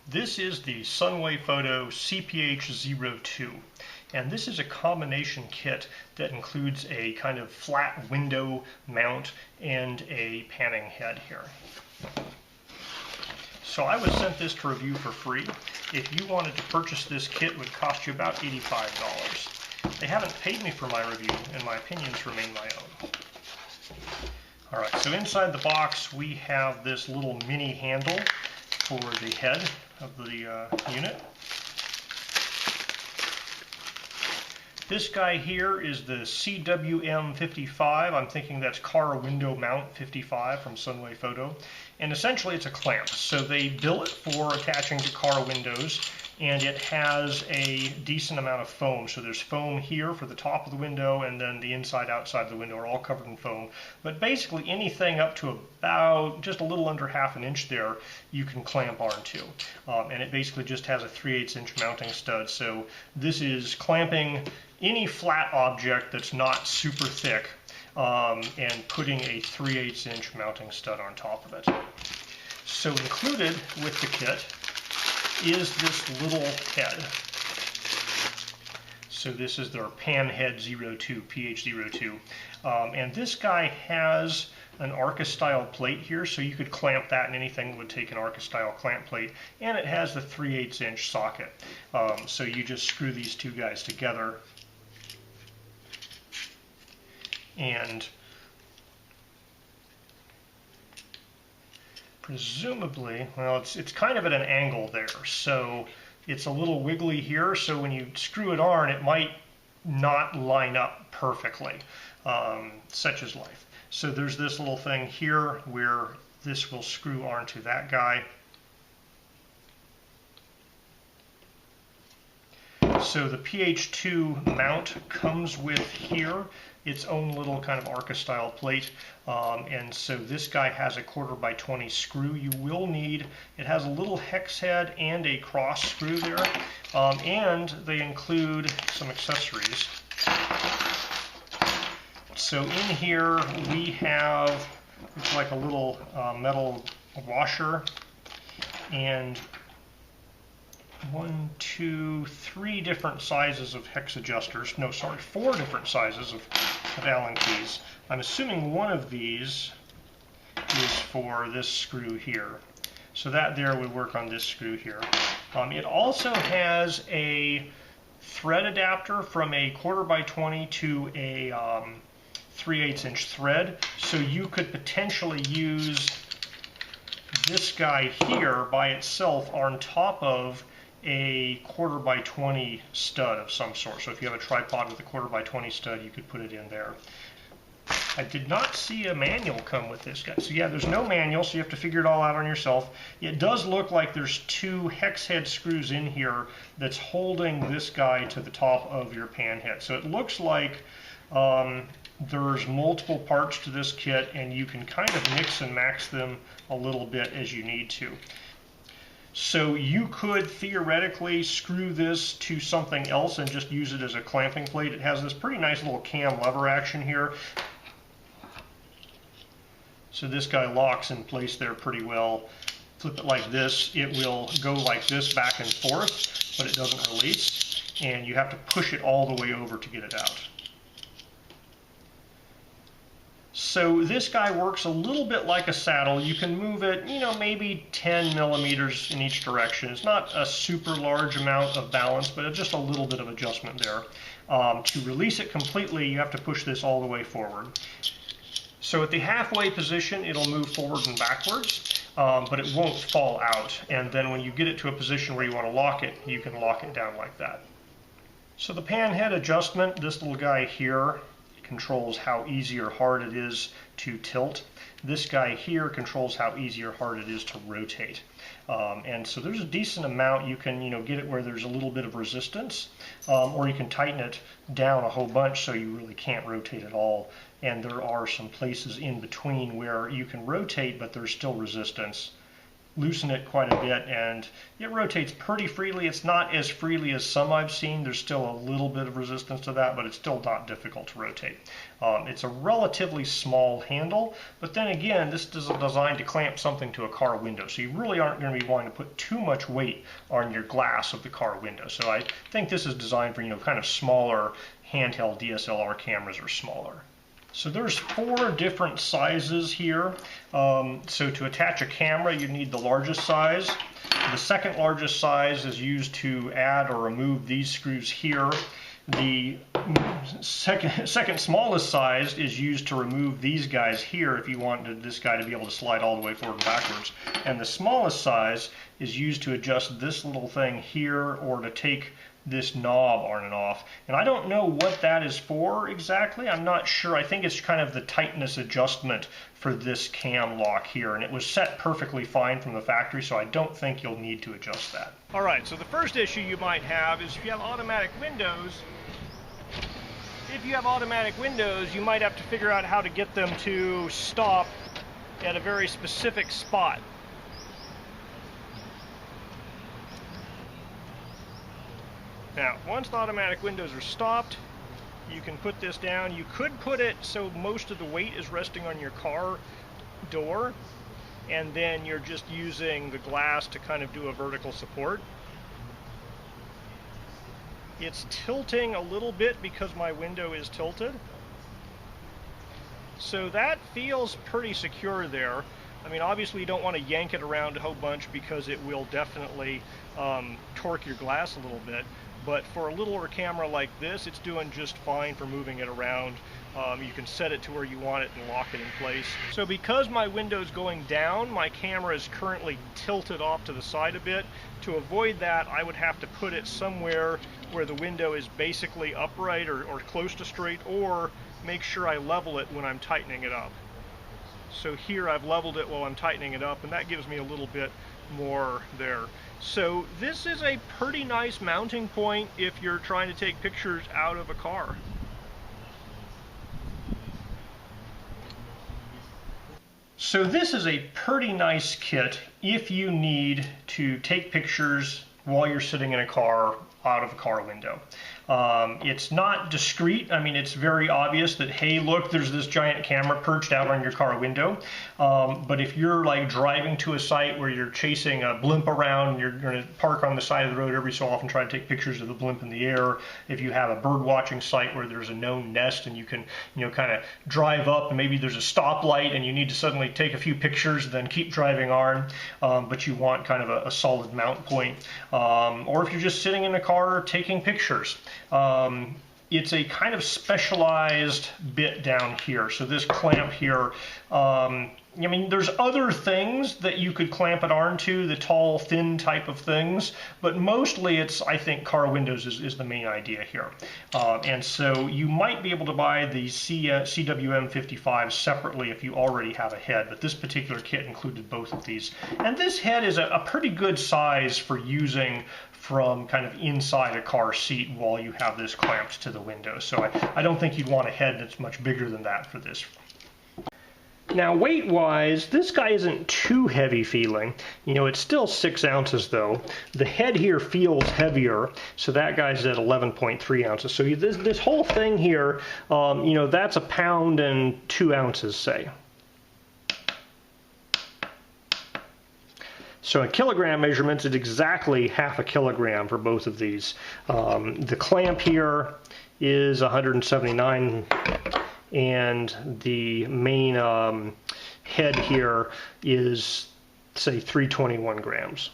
This is the SUNWAYFOTO CPH-02, and this is a combination kit that includes a kind of flat window mount and a panning head here. So I was sent this to review for free. If you wanted to purchase this kit, it would cost you about $85. They haven't paid me for my review, and my opinions remain my own. Alright, so inside the box we have this little mini handle for the head of the unit. This guy here is the CWM55. I'm thinking that's Car Window Mount 55 from SUNWAYFOTO. And essentially it's a clamp. So they bill it for attaching to car windows, and it has a decent amount of foam. So there's foam here for the top of the window, and then the inside, outside of the window are all covered in foam. But basically anything up to about just a little under ½ an inch there, you can clamp onto. And it basically just has a 3/8 inch mounting stud. So this is clamping any flat object that's not super thick, and putting a 3/8 inch mounting stud on top of it. So included with the kit is this little head. So this is their pan head 02, PH02. And this guy has an Arca style plate here, so you could clamp that in anything that would take an Arca style clamp plate. And it has the 3/8 inch socket. So you just screw these two guys together. And presumably, well, it's kind of at an angle there, so it's a little wiggly here, so when you screw it on, it might not line up perfectly, such is life. So there's this little thing here where this will screw onto that guy. So the PH2 mount comes with here its own little kind of Arca style plate, and so this guy has a 1/4x20 screw. You will need, it has a little hex head and a cross screw there, and they include some accessories. So in here we have, it's like a little metal washer, and 1, 2, 3 different sizes of hex adjusters. No, sorry, 4 different sizes of Allen keys. I'm assuming one of these is for this screw here. So that there would work on this screw here. It also has a thread adapter from a 1/4x20 to a 3/8 inch thread. So you could potentially use this guy here by itself on top of a 1/4x20 stud of some sort. So if you have a tripod with a 1/4x20 stud, you could put it in there. I did not see a manual come with this guy. So yeah, there's no manual, so you have to figure it all out on yourself. It does look like there's 2 hex head screws in here that's holding this guy to the top of your pan head. So it looks like there's multiple parts to this kit, and you can kind of mix and match them a little bit as you need to. So you could theoretically screw this to something else and just use it as a clamping plate. It has this pretty nice little cam lever action here. So this guy locks in place there pretty well. Flip it like this, it will go like this back and forth, but it doesn't release. And you have to push it all the way over to get it out. So this guy works a little bit like a saddle. You can move it, maybe 10 millimeters in each direction. It's not a super large amount of balance, but just a little bit of adjustment there. To release it completely, you have to push this all the way forward. So at the halfway position, it'll move forward and backwards, but it won't fall out. And then when you get it to a position where you want to lock it, you can lock it down like that. So the pan head adjustment, this little guy here, controls how easy or hard it is to tilt. This guy here controls how easy or hard it is to rotate. And so there's a decent amount. You can get it where there's a little bit of resistance, or you can tighten it down a whole bunch so you really can't rotate at all. And there are some places in between where you can rotate, but there's still resistance. loosen it quite a bit, and it rotates pretty freely. It's not as freely as some I've seen. There's still a little bit of resistance to that, but it's still not difficult to rotate. It's a relatively small handle, but then again, this is designed to clamp something to a car window, so you really aren't going to be wanting to put too much weight on your glass of the car window. So I think this is designed for, kind of smaller handheld DSLR cameras or smaller. So there's 4 different sizes here. So to attach a camera, you need the largest size. The second largest size is used to add or remove these screws here. The second smallest size is used to remove these guys here if you want this guy to be able to slide all the way forward and backwards. And the smallest size is used to adjust this little thing here or to take this knob on and off. And I don't know what that is for exactly. I'm not sure. I think it's kind of the tightness adjustment for this cam lock here, and it was set perfectly fine from the factory, so I don't think you'll need to adjust that. All right, so the first issue you might have is if you have automatic windows. If you have automatic windows, you might have to figure out how to get them to stop at a very specific spot. Now, once the automatic windows are stopped, you can put this down. You could put it so most of the weight is resting on your car door, and then you're just using the glass to kind of do a vertical support. It's tilting a little bit because my window is tilted. So that feels pretty secure there. I mean, obviously you don't want to yank it around a whole bunch because it will definitely torque your glass a little bit. But for a littler camera like this, it's doing just fine for moving it around. You can set it to where you want it and lock it in place. So because my window's going down, my camera is currently tilted off to the side a bit. To avoid that, I would have to put it somewhere where the window is basically upright or close to straight, or make sure I level it when I'm tightening it up. So here I've leveled it while I'm tightening it up, and that gives me a little bit more there. So this is a pretty nice mounting point if you're trying to take pictures out of a car. So this is a pretty nice kit if you need to take pictures while you're sitting in a car out of a car window. It's not discreet. I mean, it's very obvious that, hey, look, there's this giant camera perched out on your car window. But if you're like driving to a site where you're chasing a blimp around, and you're going to park on the side of the road every so often, try to take pictures of the blimp in the air. If you have a bird watching site where there's a known nest and you can, kind of drive up and maybe there's a stoplight and you need to suddenly take a few pictures, then keep driving on, but you want kind of a solid mount point. Or if you're just sitting in a car taking pictures. It's a kind of specialized bit down here. So this clamp here, I mean, there's other things that you could clamp it onto, the tall, thin type of things, but mostly it's, I think, car windows is the main idea here. And so you might be able to buy the CWM55 separately if you already have a head, but this particular kit included both of these. And this head is a pretty good size for using from kind of inside a car seat while you have this clamped to the window. So I don't think you'd want a head that's much bigger than that for this. Now weight-wise, this guy isn't too heavy feeling. It's still 6 ounces though. The head here feels heavier, so that guy's at 11.3 ounces. So this whole thing here, that's 1 pound and 2 ounces, say. So in kilogram measurements, it's exactly 1/2 kilogram for both of these. The clamp here is 179, and the main head here is, say, 321 grams.